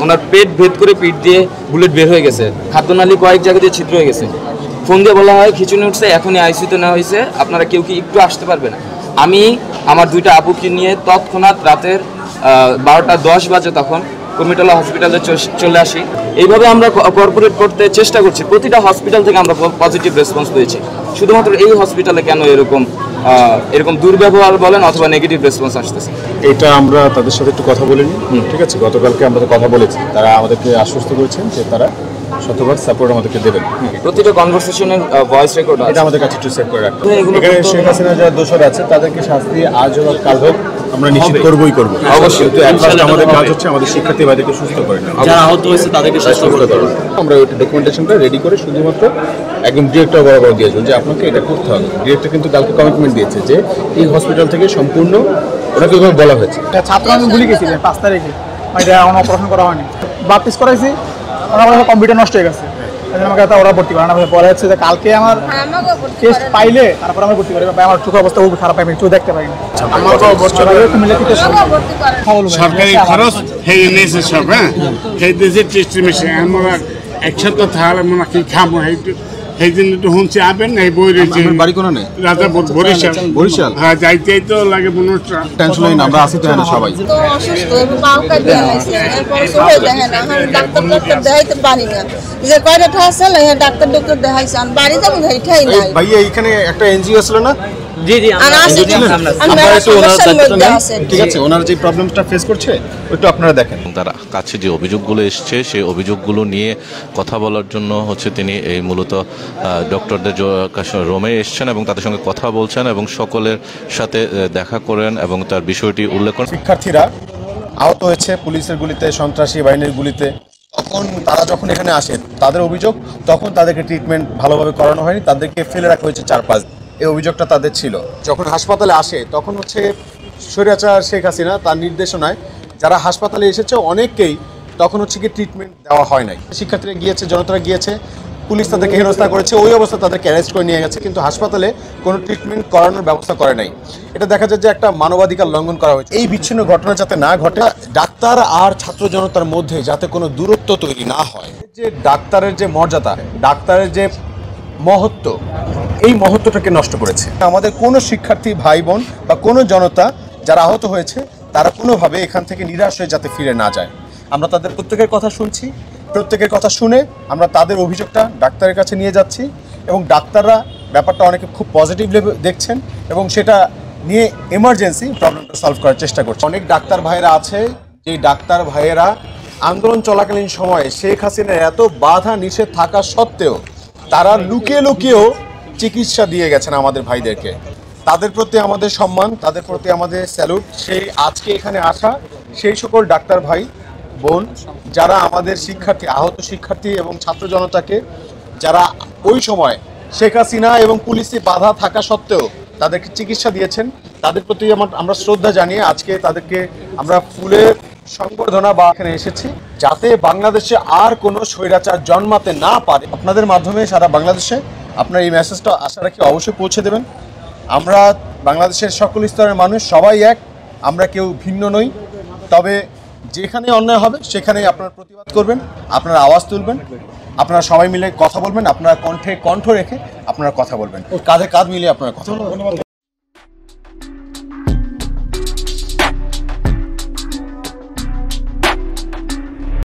ওনার পেট ভেদ করে পিঠ দিয়ে বুলেট বের হয়ে গেছে, খাদ্যনালী কয়েক জায়গা দিয়ে ছিদ্র হয়ে গেছে। ফোন দিয়ে বলা হয় খিচুনি উঠছে, এখনই আইসিইউতে নেওয়া হয়েছে, আপনারা কেউ কি একটু আসতে পারবেন? আমি আমার 2টা আপুকে নিয়ে তৎক্ষণাৎ রাতের 12:10 বাজে তখন কুর্মিটোলা হসপিটালে চলে আসি। এইভাবে আমরা কর্পোরেট করতে চেষ্টা করছি, প্রতিটা হসপিটাল থেকে আমরা পজিটিভ রেসপন্স পেয়েছি। শুধুমাত্র এই হসপিটালে কেন এরকম দুর্ব্যবহার বলেন অথবা নেগেটিভ রেসপন্স আসতেছে? এটা আমরা তাদের সাথে একটু কথা বলে নিই, ঠিক আছে? গতকালকে আমরা তো কথা বলেছি, তারা আমাদেরকে আশ্বস্ত করেছেন যে তারা শতভাগ সাপোর্ট আমাদেরকে দেবেন। প্রতিটা কনভারসেশনের ভয়েস রেকর্ড এটা আমাদের কাছে একটু সেভ করে রাখতে। এখানে শেখ হাসিনা যারা দোষর আছে তাদেরকে শাস্তি আজ হোক কাল হোক আমরা নিশ্চিত করবই করবো। অবশ্যই আমাদের কাজ হচ্ছে আমাদের শিক্ষার্থী ভাইদেরকে সুস্থ করে নেওয়া, যারা আহত হয়েছে তাদেরকে সুস্থ করে দেওয়া। আমরা ওই ডকুমেন্টেশনটা রেডি করে শুধুমাত্র একদম ডিরেক্টর বরাবর দিয়েছিল যে আপনাকে এটা করতে হবে। ডিরেক্টর কিন্তু কালকে কমিটমেন্ট দিয়েছে যে এই হসপিটাল থেকে সম্পূর্ণ ওনাকে ওইভাবে বলা হয়েছে। ছাত্র আমি ভুলে গেছিলেন 5 তারিখে, এটা এখন অপারেশন করা হয়নি, ব্লাড টেস্ট করাইছি, আমার কম্পিউটার নষ্ট হয়ে গেছে, আমাকে ওরা ভর্তি করে না। পরে হচ্ছে যে কালকে আমার টেস্ট পাইলে তারপর আমার ভর্তি করে, আমার চোখের অবস্থা খুব খারাপ, আমি চোখ দেখতে পাই না। সরকারি খরচ হেই নিয়েছে সব, হ্যাঁ সেই দেশে টেস্ট মেশিন আমরা একসাথে থাকলে মনে কি খাবো সেই দিন একটু শুনছি আবেন এই বই রয়েছে বাড়ি কোনো নেই রাজাপুর বরিশাল, হ্যাঁ যাইতেই তো লাগে মনোটা টেনশন নেই, আমরা আছি তো এখানে সবাই। তো অসুস্থ বাউকা দেয়া হয়েছে, এরপরে সবাই দেখে না, এখন ডাক্তার দেখাইতে পারি না, যে কয়টা ঠাস ডাক্তার দেখাইছে, বাড়ি যাবো ঠাই নাই। ভাইয়া এইখানে একটা এনজিও ছিল না? জি জি ঠিক আছে, ওনার যে প্রবলেমটা ফেস করছে একটু আপনারা দেখেন। তার কাছে যে অভিযোগগুলো এসছে সেই অভিযোগগুলো নিয়ে কথা বলার জন্য তিনি এই মূলত ডক্টরদের রোমে এসছেন এবং তাদের সঙ্গে কথা বলছেন এবং সকলের সাথে দেখা করেন এবং তার বিষয়টি উল্লেখ করেন। শিক্ষার্থীরা আহত হয়েছে পুলিশের গুলিতে, সন্ত্রাসী বাহিনীর গুলিতে। তখন তারা যখন এখানে আসেন তাদের অভিযোগ তখন তাদেরকে ট্রিটমেন্ট ভালোভাবে করানো হয়নি, তাদেরকে ফেলে রাখা হয়েছে 4-5 দিন। এই অভিযোগটা তাদের ছিল। যখন হাসপাতালে আসে তখন স্বৈরাচার শেখ হাসিনা তার নির্দেশনায় যারা হাসপাতালে এসেছে অনেককেই তখন কি ট্রিটমেন্ট দেওয়া হয় নাই। শিক্ষার্থীরা গিয়েছে, জনতারা গিয়েছে, পুলিশ তাদেরকে হেনস্থা করেছে, ওই অবস্থা তাদেরকে অ্যারেস্ট করে নিয়ে গেছে, কিন্তু হাসপাতালে কোনো ট্রিটমেন্ট করানোর ব্যবস্থা করে নাই। এটা দেখা যায় যে একটা মানবাধিকার লঙ্ঘন করা হয়েছে। এই বিচ্ছিন্ন ঘটনা যাতে না ঘটে, ডাক্তার আর ছাত্র জনতার মধ্যে যাতে কোনো দূরত্ব তৈরি না হয়, যে ডাক্তারের যে মর্যাদা, ডাক্তারের যে মহত্ব, এই মহত্বটাকে নষ্ট করেছে। আমাদের কোনো শিক্ষার্থী ভাই বোন বা কোনো জনতা যারা আহত হয়েছে তারা কোনোভাবে এখান থেকে নিরাশ হয়ে যাতে ফিরে না যায়। আমরা তাদের প্রত্যেকের কথা শুনছি, প্রত্যেকের কথা শুনে আমরা তাদের অভিযোগটা ডাক্তারের কাছে নিয়ে যাচ্ছি এবং ডাক্তাররা ব্যাপারটা অনেকে খুব পজিটিভলি দেখছেন এবং সেটা নিয়ে এমার্জেন্সি প্রবলেমটা সলভ করার চেষ্টা করছে। অনেক ডাক্তার ভাইয়েরা আছে যে ডাক্তার ভাইয়েরা আন্দোলন চলাকালীন সময়ে শেখ হাসিনার এত বাধা নিষেধ থাকা সত্ত্বেও তারা লুকিয়ে লুকিয়েও চিকিৎসা দিয়ে গেছেন আমাদের ভাইদেরকে। তাদের প্রতি আমাদের সম্মান, তাদের প্রতি আমাদের স্যালুট। সেই আজকে এখানে আসা সেই সকল ডাক্তার ভাই বোন যারা আমাদের শিক্ষার্থী, আহত শিক্ষার্থী এবং ছাত্র জনতাকে যারা ওই সময় শেখ হাসিনা এবং পুলিশে বাধা থাকা সত্ত্বেও তাদেরকে চিকিৎসা দিয়েছেন, তাদের প্রতি আমরা শ্রদ্ধা জানিয়ে আজকে তাদেরকে আমরা ফুলের সংবর্ধনা বা এখানে এসেছি যাতে বাংলাদেশে আর কোনো স্বৈরাচার জন্মাতে না পারে। আপনাদের মাধ্যমে সারা বাংলাদেশে আপনার এই মেসেজটা আশা রাখি অবশ্যই পৌঁছে দেবেন। আমরা বাংলাদেশের সকল স্তরের মানুষ সবাই এক, আমরা কেউ ভিন্ন নই। তবে যেখানে অন্যায় হবে সেখানেই আপনারা প্রতিবাদ করবেন, আপনারা আওয়াজ তুলবেন, আপনারা সবাই মিলে কথা বলবেন, আপনারা কণ্ঠে কণ্ঠ রেখে আপনারা কথা বলবেন, কাঁধে কাঁধ মিলিয়ে আপনারা কথা বলবেন।